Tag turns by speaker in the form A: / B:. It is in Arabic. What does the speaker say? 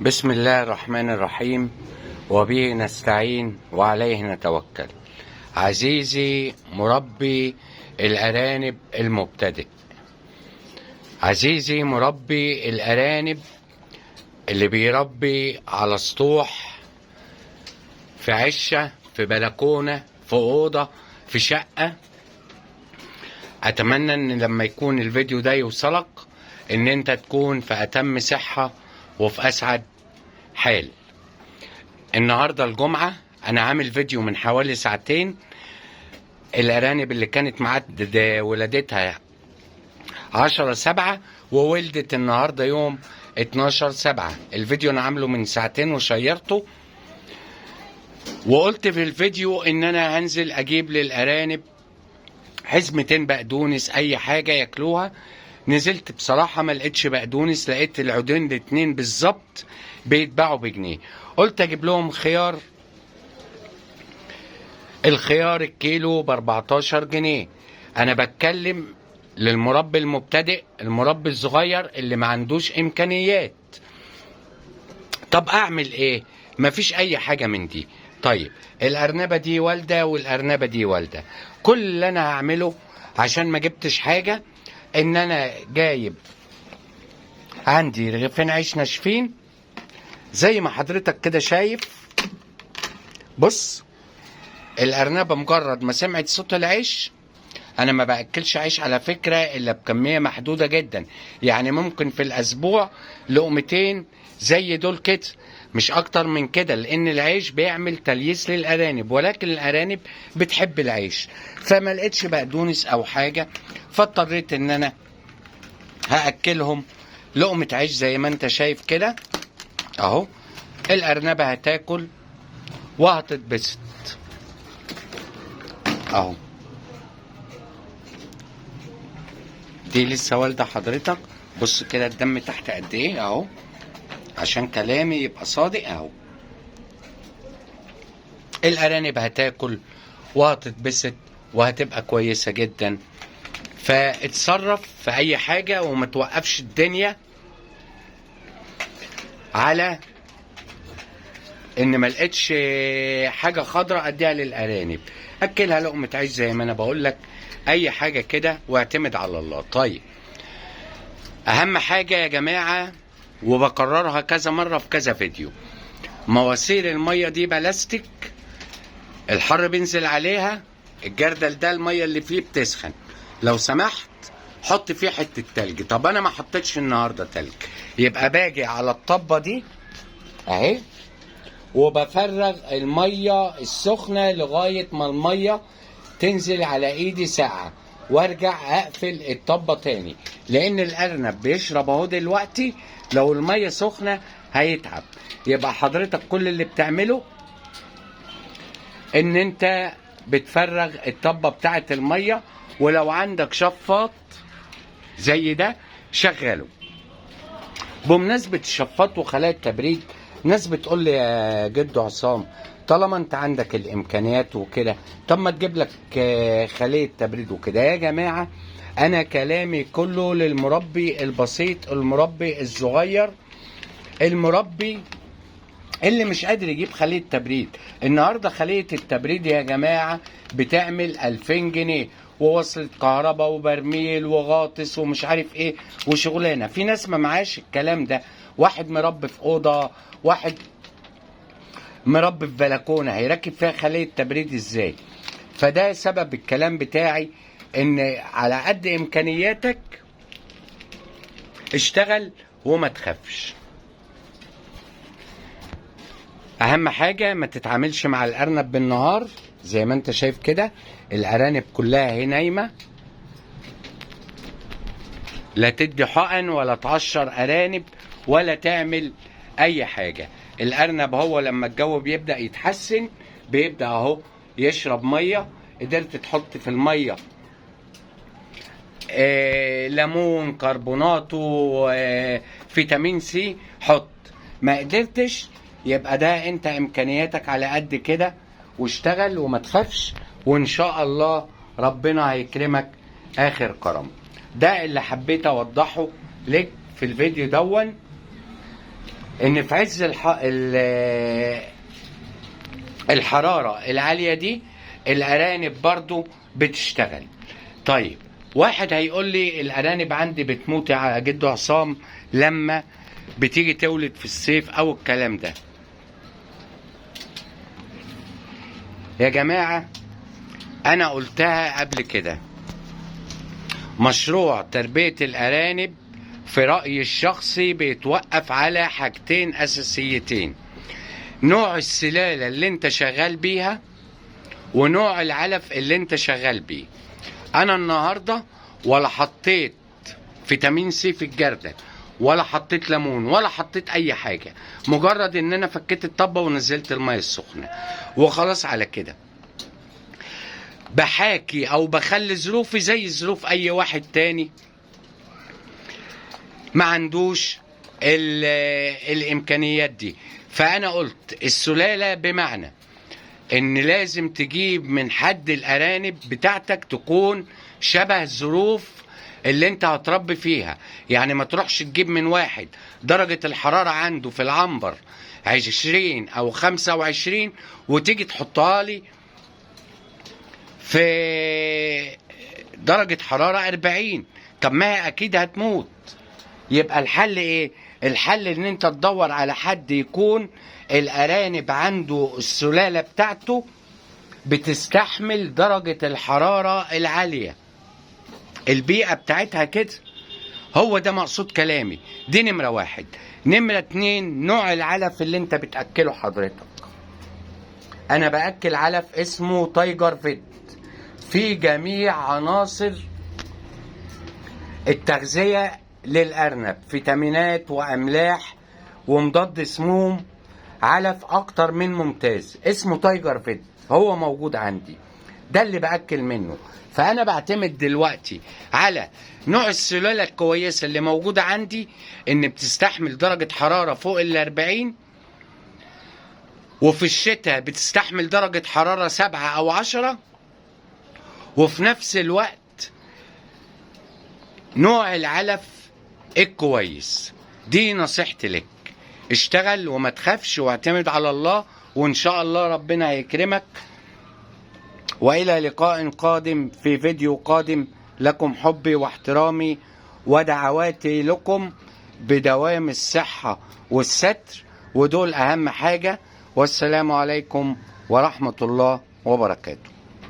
A: بسم الله الرحمن الرحيم، وبه نستعين وعليه نتوكل. عزيزي مربي الأرانب المبتدئ، عزيزي مربي الأرانب اللي بيربي على سطوح، في عشة، في بلكونة، في أوضة، في شقة. أتمنى أن لما يكون الفيديو ده يوصلك أن أنت تكون في أتم صحة وفي أسعد حال. النهاردة الجمعة، أنا عامل فيديو من حوالي ساعتين. الأرانب اللي كانت معد ولادتها 10/7 وولدت النهاردة يوم 12/7. الفيديو أنا عامله من ساعتين وشيرته، وقلت في الفيديو إن أنا هنزل أجيب للأرانب حزمتين بقدونس، أي حاجة ياكلوها. نزلت بصراحة ما لقيتش بقدونس، لقيت العودين الاتنين بالظبط بيتباعوا بجنيه. قلت اجيب لهم خيار. الخيار الكيلو ب14 جنيه. انا بتكلم للمربي المبتدئ، المربي الصغير اللي ما عندوش امكانيات. طب اعمل ايه؟ مفيش اي حاجة من دي. طيب الارنبة دي والدة والارنبة دي والدة. كل اللي انا هعمله عشان ما جبتش حاجة، ان انا جايب عندي رغيفين عيش ناشفين زي ما حضرتك كده شايف. بص، الارنبه مجرد ما سمعت صوت العيش، انا ما باكلش عيش على فكره الا بكميه محدوده جدا، يعني ممكن في الاسبوع لقمتين زي دول كده، مش اكتر من كده، لان العيش بيعمل تلييس للارانب، ولكن الارانب بتحب العيش. فما لقيتش بقدونس او حاجه، فاضطريت ان انا هاكلهم لقمه عيش زي ما انت شايف كده اهو. الارنبه هتاكل وهتتبسط اهو. دي لسه والده حضرتك. بص كده الدم تحت قد ايه اهو، عشان كلامي يبقى صادق اهو. الارانب هتاكل وهتتبسط وهتبقى كويسه جدا. فاتصرف في اي حاجه وما توقفش الدنيا على ان ما لقيتش حاجه خضراء اديها للارانب. اكلها لقمه عيش زي ما انا بقول لك، اي حاجه كده واعتمد على الله. طيب اهم حاجه يا جماعه، وبكررها كذا مره في كذا فيديو، مواسير الميه دي بلاستيك، الحر بينزل عليها، الجردل ده الميه اللي فيه بتسخن، لو سمحت حط فيه حته تلج. طب انا ما حطيتش النهارده تلج، يبقى باجي على الطبه دي اهي وبفرغ الميه السخنه لغايه ما الميه تنزل على ايدي ساعه، وارجع اقفل الطبه تاني، لان الارنب بيشرب اهو دلوقتي، لو الميه سخنه هيتعب. يبقى حضرتك كل اللي بتعمله ان انت بتفرغ الطبه بتاعه الميه، ولو عندك شفاط زي ده شغله. بمناسبه الشفاط وخلايا التبريد، ناس بتقول لي يا جدو عصام، طالما انت عندك الامكانيات وكده، طب ما تجيب لك خلية تبريد وكده. يا جماعة انا كلامي كله للمربي البسيط، المربي الصغير، المربي اللي مش قادر يجيب خلية تبريد. النهاردة خلية التبريد يا جماعة بتعمل 2000 جنيه ووصلة كهرباء وبرميل وغاطس ومش عارف ايه وشغلانة. في ناس ما معاش الكلام ده، واحد مربي في أوضة، واحد مربي في بلكونة، هيركب فيها خلية تبريد ازاي؟ فده سبب الكلام بتاعي، ان على قد امكانياتك اشتغل وما تخافش. اهم حاجة ما تتعاملش مع الارنب بالنهار زي ما انت شايف كده. الارانب كلها هي نايمة، لا تدي حقن ولا تقشر ارانب ولا تعمل اي حاجة. الارنب هو لما الجو بيبدأ يتحسن بيبدأ اهو يشرب مية. قدرت تحط في المية ليمون، كربوناتو، فيتامين سي، حط. ما قدرتش يبقى ده انت امكانياتك على قد كده، واشتغل وما تخافش، وان شاء الله ربنا هيكرمك اخر كرم. ده اللي حبيت اوضحه لك في الفيديو دون. ان في عز الحرارة العالية دي الارانب برضو بتشتغل. طيب واحد هيقول لي الارانب عندي بتموت يا جدو عصام لما بتيجي تولد في الصيف او الكلام ده. يا جماعة انا قلتها قبل كده، مشروع تربية الارانب في رأيي الشخصي بيتوقف على حاجتين اساسيتين: نوع السلالة اللي انت شغال بيها، ونوع العلف اللي انت شغال بيه. انا النهاردة ولا حطيت فيتامين سي في الجردل، ولا حطيت ليمون، ولا حطيت اي حاجة، مجرد ان انا فكيت الطبة ونزلت المية السخنة وخلاص. على كده بحاكي او بخلي ظروفي زي ظروف اي واحد تاني ما عندوش الامكانيات دي. فانا قلت السلالة، بمعنى ان لازم تجيب من حد الارانب بتاعتك تكون شبه الظروف اللي انت هتربي فيها. يعني ما تروحش تجيب من واحد درجة الحرارة عنده في العنبر 20 او 25 وتيجي تحطها لي في درجة حرارة 40. طب ما هي اكيد هتموت. يبقى الحل ايه؟ الحل ان انت تدور على حد يكون الارانب عنده السلالة بتاعته بتستحمل درجة الحرارة العالية، البيئة بتاعتها كده. هو ده مقصود كلامي. دي نمرة واحد. نمرة اتنين، نوع العلف اللي انت بتأكله حضرتك. انا بأكل علف اسمه تايجر فيت، في جميع عناصر التغذية للأرنب، فيتامينات وأملاح ومضاد سموم، علف أكتر من ممتاز، اسمه تايجر فيت، هو موجود عندي، ده اللي بأكل منه. فأنا بعتمد دلوقتي على نوع السلالة الكويسة اللي موجودة عندي، إن بتستحمل درجة حرارة فوق 40، وفي الشتاء بتستحمل درجة حرارة 7 أو 10، وفي نفس الوقت نوع العلف الكويس. دي نصيحتي لك، اشتغل وما تخافش واعتمد على الله، وإن شاء الله ربنا هيكرمك. وإلى لقاء قادم في فيديو قادم. لكم حبي واحترامي ودعواتي لكم بدوام الصحة والستر، ودول أهم حاجة. والسلام عليكم ورحمة الله وبركاته.